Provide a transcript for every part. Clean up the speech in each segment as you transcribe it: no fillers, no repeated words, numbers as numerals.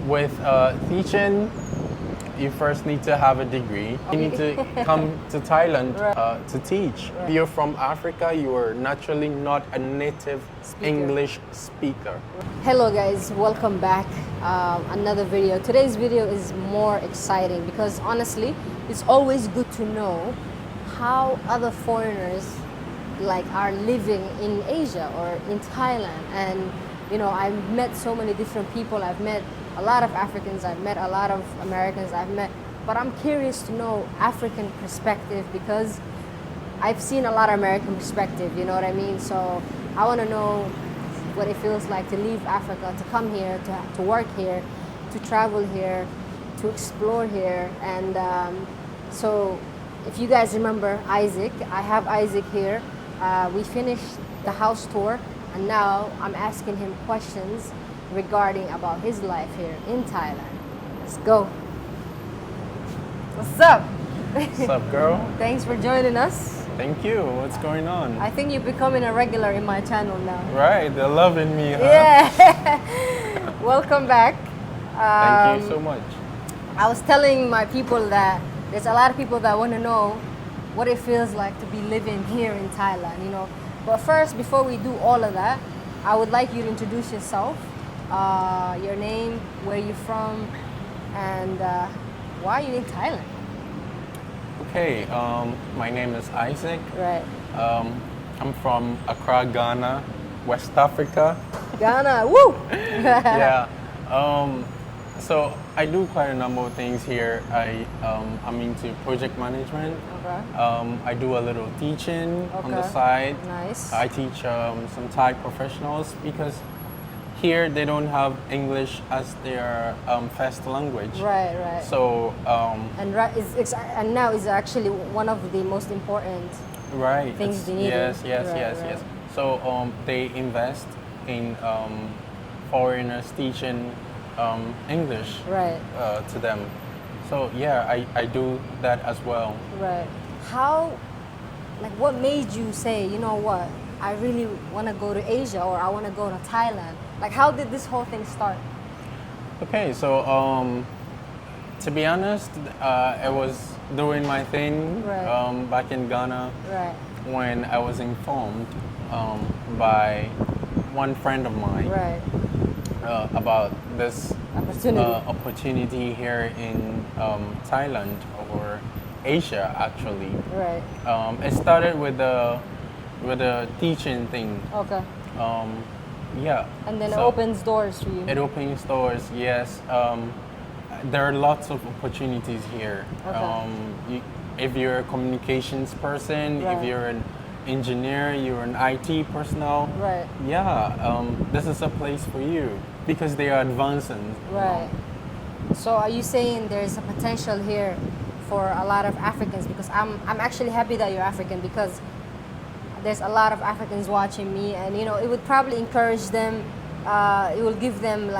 With teaching, you first need to have a degree. You need to come to Thailand to teach. If you're from Africa, you are naturally not a native English speaker. Hello guys, welcome back. Another video. Today's video is more exciting because honestly, it's always good to know how other foreigners are living in Asia or in Thailand. And you know, I've met so many different people. I've met a lot of Africans, I've met a lot of Americans, but I'm curious to know African perspective because I've seen a lot of American perspective, you know what I mean? So I want to know what it feels like to leave Africa, to come here, to work here, to travel here, to explore here. And so if you guys remember Isaac, I have Isaac here. We finished the house tour and now I'm asking him questions regarding about his life here in Thailand. Let's go. What's up? What's up, girl? Thanks for joining us. Thank you. What's going on? I think you're becoming a regular in my channel now. Right, they're loving me, huh? Yeah. Welcome back. Thank you so much. I was telling my people that there's a lot of people that want to know what it feels like to be living here in Thailand, you know. But first, before we do all of that, I would like you to introduce yourself, your name, where you're from, and why are you in Thailand? Okay, my name is Isaac. Right. I'm from Accra, Ghana, West Africa. Ghana, woo! Yeah. So I do quite a number of things here. I'm into project management. Okay. I do a little teaching on the Okay. side. Nice. I teach some Thai professionals because here they don't have English as their first language. Right, right. So And now is actually one of the most important right. things they need. Yes, yes, Right, yes, right. yes. So they invest in foreigners teaching English Right. to them. So yeah, I do that as well. Right. How, what made you say, you know what, I really want to go to Asia or I want to go to Thailand? Like, how did this whole thing start? Okay, so to be honest, I was doing my thing Right. back in Ghana Right. when I was informed by one friend of mine Right. about this Opportunity. opportunity here in Thailand or Asia actually. Right. It started with the teaching thing. Okay. Yeah. And then it So opens doors for you. it opens doors. Yes. There are lots of opportunities here. Okay. If you're a communications person, Right. if you're an engineer, you're an IT personnel. Right. Yeah. This is a place for you because they are advancing. Right. So are you saying there's a potential here for a lot of Africans? Because I'm actually happy that you're African because there's a lot of Africans watching me, and you know it would probably encourage them. It will give them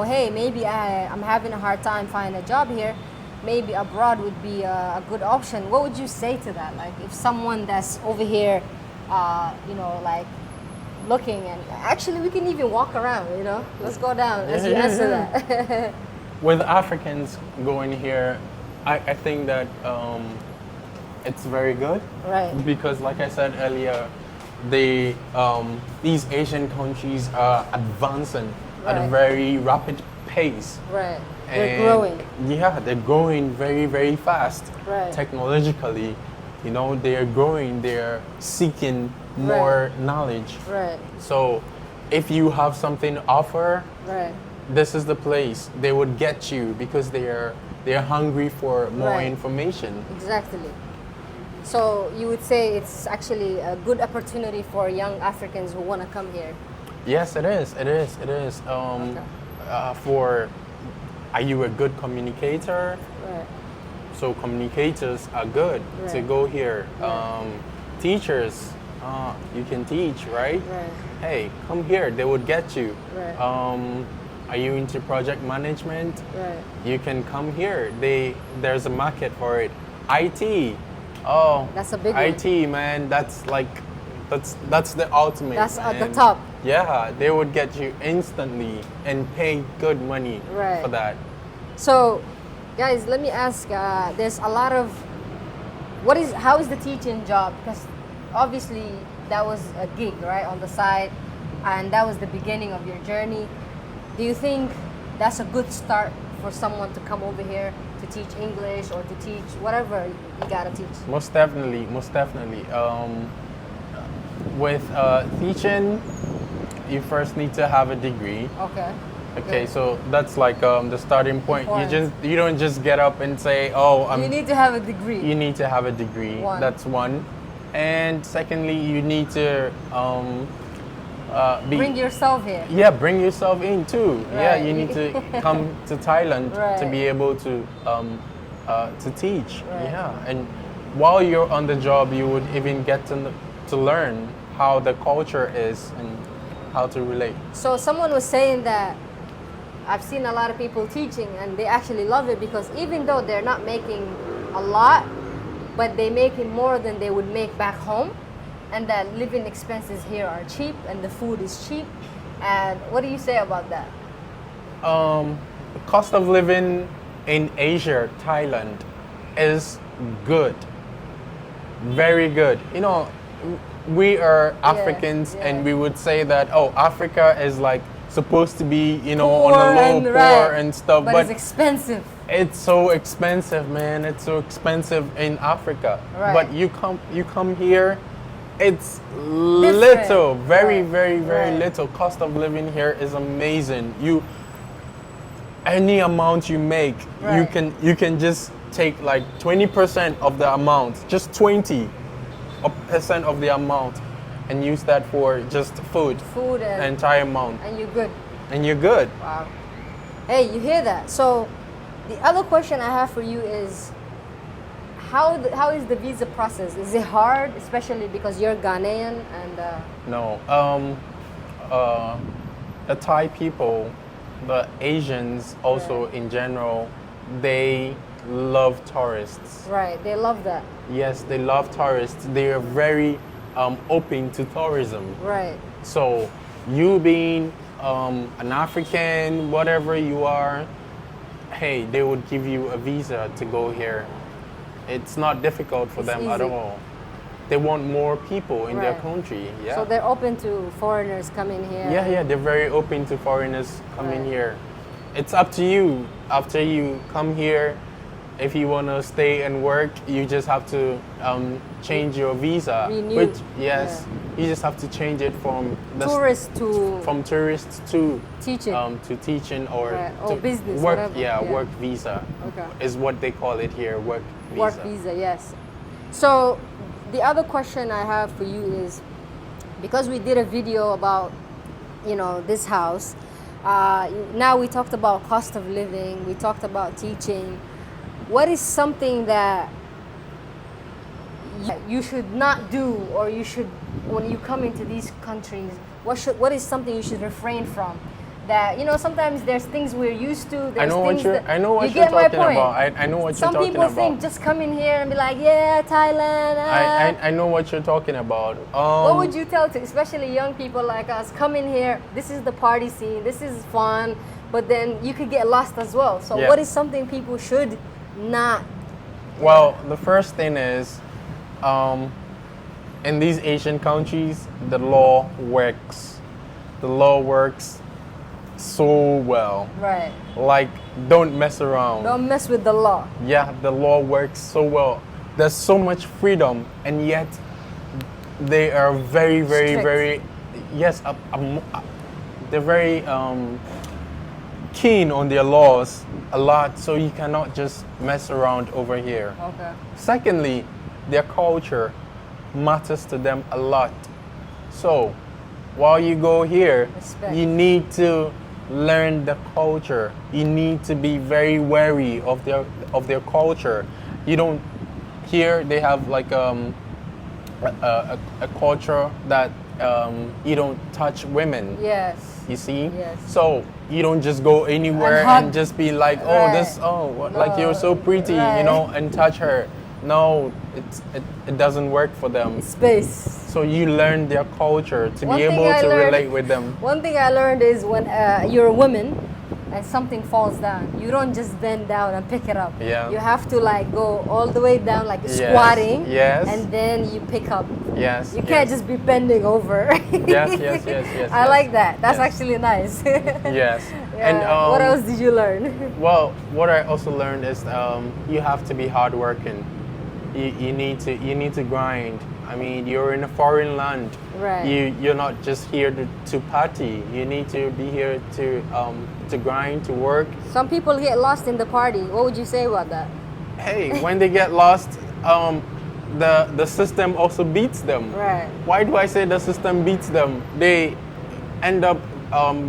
hey, maybe I'm having a hard time finding a job here. Maybe abroad would be a good option. What would you say to that? Like if someone that's over here, looking, and actually we can even walk around. You know, let's go down as you answer that. With Africans going here, I think that it's very good. Right. Because like I said earlier, these Asian countries are advancing at a Right. very rapid pace. Right. They're And growing. Yeah, they're growing very, very fast. Right. Technologically, you know, they are growing, they're seeking more knowledge. Right. So if you have something to offer, Right. this is the place. They would get you because they're hungry for more Right. information. Exactly. So you would say it's actually a good opportunity for young Africans who want to come here. Yes, it is. It is. It is. Are you a good communicator? Right. So communicators are good to Right. go here. Right. Teachers, you can teach, right? Right. Hey, come here. They would get you. Right. Are you into project management? Right. You can come here. There's a market for it. IT. Oh, That's a big one. IT, man. That's the ultimate. That's at the man. top. Yeah, they would get you instantly and pay good money Right. for that. So, guys, let me ask. There's a lot of how is the teaching job? Because obviously that was a gig, right, on the side, and that was the beginning of your journey. Do you think that's a good start for someone to come over here to teach English or to teach whatever you gotta teach? Most definitely, most definitely. With teaching, you first need to have a degree. Okay. Okay, Good. so that's like the starting point. Important. You don't just get up and say, "Oh, You need to have a degree. You need to have a degree. One. That's one. And secondly, you need to Bring yourself here. yeah, bring yourself in too. Yeah, Right. you need to come to Thailand to Right. be able to teach. Right. Yeah, and while you're on the job, you would even get to learn how the culture is and how to relate. So someone was saying that I've seen a lot of people teaching and they actually love it because even though they're not making a lot, but they make it more than they would make back home, and that living expenses here are cheap and the food is cheap. And what do you say about that? The cost of living in Asia, Thailand, is good. Very good. You know, we are Africans yeah. and we would say that, oh, Africa is like supposed to be, you know, Poor on the low, and poor right. and stuff. But it's expensive. it's so expensive, man. It's so expensive in Africa. Right. But you come here, it's little, very, Right. very, very Right. little. Cost of living here is amazing. Any amount you make, Right. you can just take like 20% of the amount, just 20% of the amount, and use that for just food. Food the and entire amount, you're good. and you're good. Wow. Hey, you hear that? So the other question I have for you is how is the visa process? Is it hard, especially because you're Ghanaian and No, the Thai people, the Asians also in general, they love tourists. right, they love that. Yes, they love tourists. They are very open to tourism. Right. So you being an African, whatever you are, hey, they would give you a visa to go here. It's not difficult for It's them at easy. all. They want more people in their Right. country. Yeah. So they're open to foreigners coming here. Yeah, they're very open to foreigners coming Right. here. It's up to you. After you come here, if you want to stay and work, you just have to change your visa. Renew. Which, yes, you just have to change it from Tourists to from tourists to teaching. to teaching or Right. Or to business, work. whatever. Yeah, Yeah. work visa Okay. is what they call it here. Work visa. Work visa, yes. So the other question I have for you is, because we did a video about, this house, now we talked about cost of living, we talked about teaching. What is something that you should not do, or you should, when you come into these countries, what is something you should refrain from? That sometimes there's things we're used to. There's I know what things you're. that, I know what you you're get my talking point. about. I know what Some you're talking people about. think just come in here and be like, yeah, Thailand. I know what you're talking about. What would you tell to, especially young people like us, come in here, this is the party scene, this is fun, but then you could get lost as well. So Yeah. what is something people should not? Well, the first thing is, in these Asian countries, the law works. The law works so well. Right. Like, don't mess around. Don't mess with the law. Yeah, the law works so well. There's so much freedom, and yet they are very, very, Strict. very, yes, they're very keen on their laws a lot, so you cannot just mess around over here. Okay. Secondly, their culture matters to them a lot. So, while you go here, Respect. you need to learn the culture. You need to be very wary of their culture. You don't. Here they have like a culture that you don't touch women. Yes. You see? Yes. So you don't just go anywhere hug. and just be like, oh, Right. like you're so pretty, Right. and touch her. No, it doesn't work for them. Space. So you learn their culture to One be thing able I to learned- relate with them. One thing I learned is when you're a woman and something falls down, you don't just bend down and pick it up. Yeah. You have to like go all the way down, like Yes, squatting. yes. And then you pick up. Yes. You can't yes. just be bending over. Yes. I like that. That's Yes. actually nice. Yes. Yeah. And What else did you learn? well, what I also learned is you have to be hardworking. You need to grind. I mean, you're in a foreign land. Right. You're not just here to party. You need to be here to grind, to work. Some people get lost in the party. What would you say about that? Hey, when they get lost, the system also beats them. Right. Why do I say the system beats them? They end up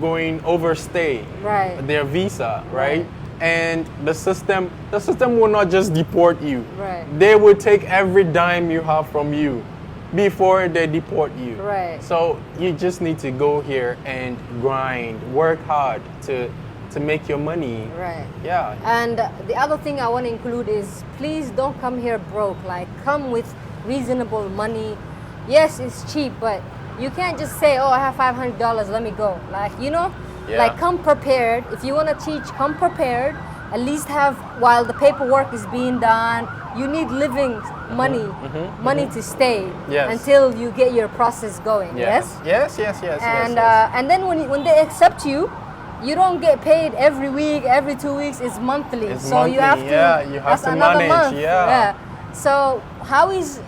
going overstay Right. their visa, right? Right. And the system will not just deport you. Right. They will take every dime you have from you before they deport you. Right. So you just need to go here and grind, work hard to make your money. Right. Yeah. And the other thing I want to include is please don't come here broke. Like, come with reasonable money. Yes, it's cheap, but you can't just say, oh, I have $500, let me go. Like, you know, Yeah. like come prepared. If you want to teach, come prepared. At least have, while the paperwork is being done, you need living money, money to stay Yes. until you get your process going. Yes? Yes. And then when they accept you, you don't get paid every week, every 2 weeks. It's monthly. It's so you monthly, have to. yeah, you have that's to another manage, month. yeah. So how is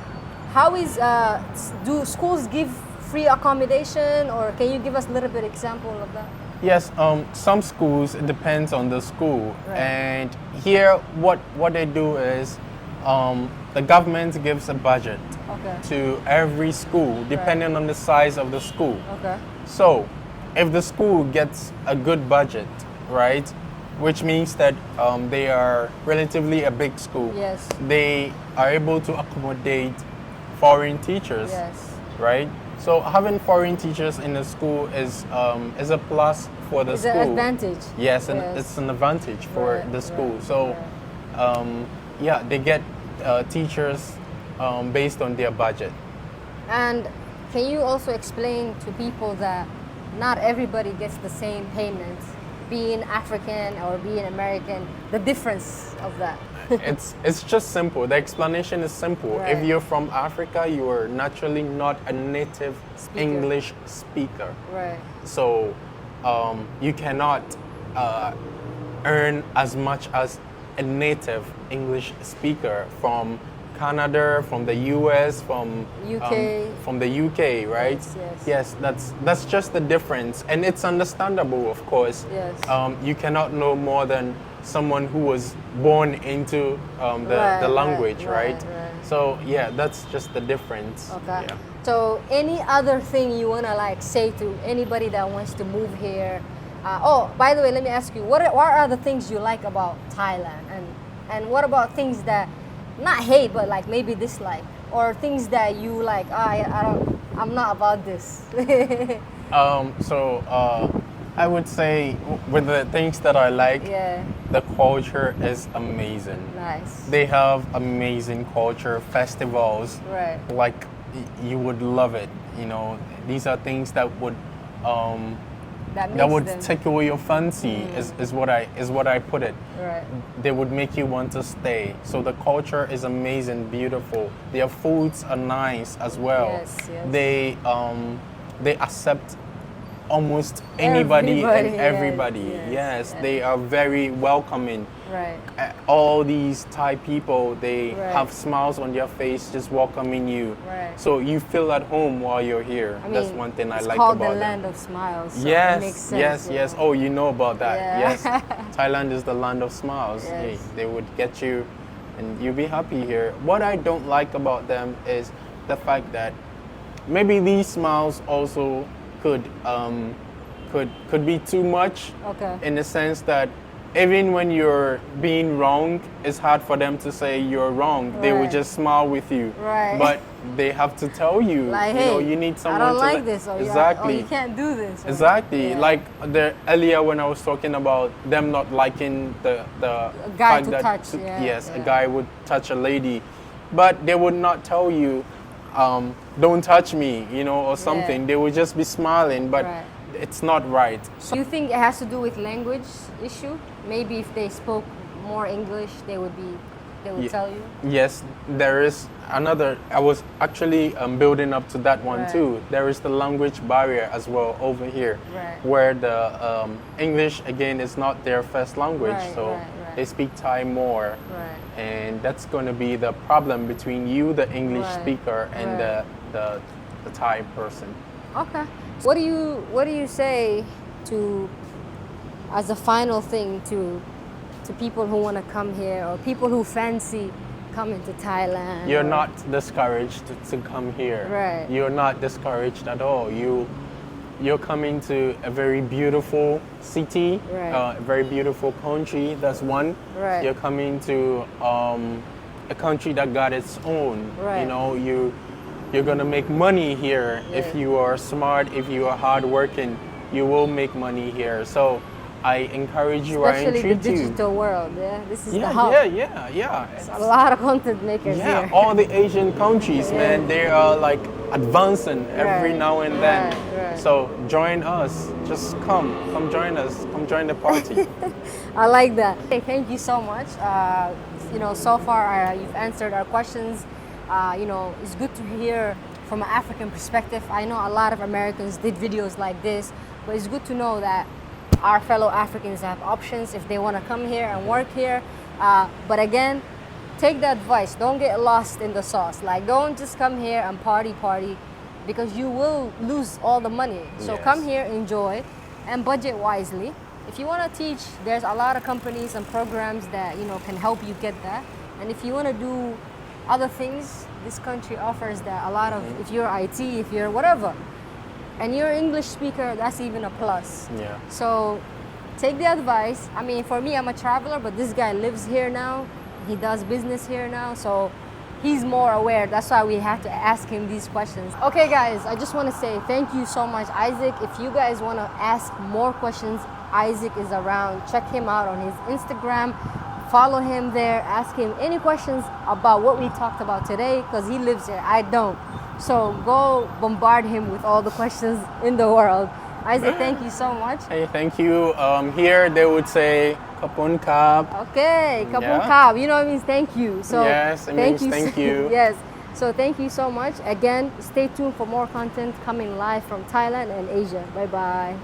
do schools give free accommodation, or can you give us a little bit example of that? Yes, some schools, it depends on the school. Right. And here, what they do is the government gives a budget Okay. to every school, depending on the size of the school. Okay. So, if the school gets a good budget, right, which means that they are relatively a big school, Yes. they are able to accommodate foreign teachers, Yes. right? So having foreign teachers in the school is a plus for the It's school. an advantage. Yes, and it's an advantage for Right, the school. right, So, yeah, they get teachers based on their budget. And can you also explain to people that not everybody gets the same payments, being African or being American, the difference of that? It's just simple. The explanation is simple. Right. If you're from Africa, you are naturally not a native Speaker. English speaker. Right. So you cannot earn as much as a native English speaker from Canada, from the US, from UK. from the UK, right? Yes. That's just the difference, and it's understandable, of course. Yes. You cannot know more than someone who was born into Right, the language, right, right? right. So yeah, that's just the difference. Okay. Yeah. So any other thing you wanna like say to anybody that wants to move here? Oh, by the way, let me ask you, what are the things you like about Thailand, and what about things that not hate but like maybe dislike, or things that you like? I'm not about this. I would say with the things that I like, Yeah. the culture is amazing. Nice. They have amazing culture, festivals. Right. Like you would love it. You know, these are things that would That that makes would them tickle your fancy. Is what I put it. right. They would make you want to stay. So the culture is amazing, beautiful. Their foods are nice as well. Yes, yes. They accept almost anybody Everybody, and yes, everybody. yes, Yes, yes. they are very welcoming. Right. All these Thai people, they Right. have smiles on their face just welcoming you. Right. So you feel at home while you're here. I mean, That's one thing I it's like called about the them. land of smiles. So Yes, it makes sense, yes, you yes. know. Oh, you know about that. Yeah. Yes. Thailand is the land of smiles. Yes. Hey, they would get you and you'll be happy here. What I don't like about them is the fact that maybe these smiles also could be too much, Okay. in the sense that even when you're being wrong, it's hard for them to say you're wrong. They will Right. just smile with you. Right. But they have to tell you, Like, you know, hey, you need someone I don't to like let- this, or exactly. you can't do this. or- Exactly. Yeah. Like earlier when I was talking about them not liking the guy fact to that touch, yeah, yes, a yeah. guy would touch a lady. but they would not tell you, don't touch me, you know, or something. Yeah. They would just be smiling, but Right. it's not right. So you think it has to do with language issue? Maybe if they spoke more English, they would tell you. Yes, there is another. I was actually building up to that one Right. too. There is the language barrier as well over here, Right. where the English again is not their first language, Right, so right, right. they speak Thai more, Right. and that's going to be the problem between you, the English Right, speaker, and right. the Thai person. Okay. What do you say to, as a final thing, to people who want to come here or people who fancy coming to Thailand? You're or- not discouraged to come here. Right. You're not discouraged at all. You're coming to a very beautiful city, Right. A very beautiful country. That's one. Right. You're coming to a country that got its own. Right. You know, you're gonna make money here if Yeah. you are smart, if you are hardworking. You will make money here. So I encourage you. I Especially the entreat you. digital world, yeah. This is the Yeah, hub. yeah. A lot of content makers Yeah, here. all the Asian countries, man, they are like advancing every Right, now and then. right, right. So join us. Just come join us. Come join the party. I like that. Hey, thank you so much. You know, so far you've answered our questions. You know, it's good to hear from an African perspective. I know a lot of Americans did videos like this, but it's good to know that our fellow Africans have options if they want to come here and work here. But again, take the advice. Don't get lost in the sauce. Like, don't just come here and party, because you will lose all the money. So Yes. come here, enjoy, and budget wisely. If you want to teach, there's a lot of companies and programs that, you know, can help you get that. And if you want to do other things, this country offers that a lot of, if you're IT, if you're whatever, and you're English speaker, that's even a plus. Yeah. So take the advice. I mean, for me, I'm a traveler, but this guy lives here now. He does business here now, so he's more aware. That's why we have to ask him these questions. Okay, guys, I just want to say thank you so much, Isaac. If you guys want to ask more questions, Isaac is around. Check him out on his Instagram. Follow him there. Ask him any questions about what we talked about today, because he lives here. I don't. So go bombard him with all the questions in the world. Isaac, thank you so much. Hey, thank you. Here they would say kapun kap. Okay, kapun Yeah. kap. You know what it means? Thank you. So Yes, it means thank you. Yes. So thank you so much. Again, stay tuned for more content coming live from Thailand and Asia. Bye bye.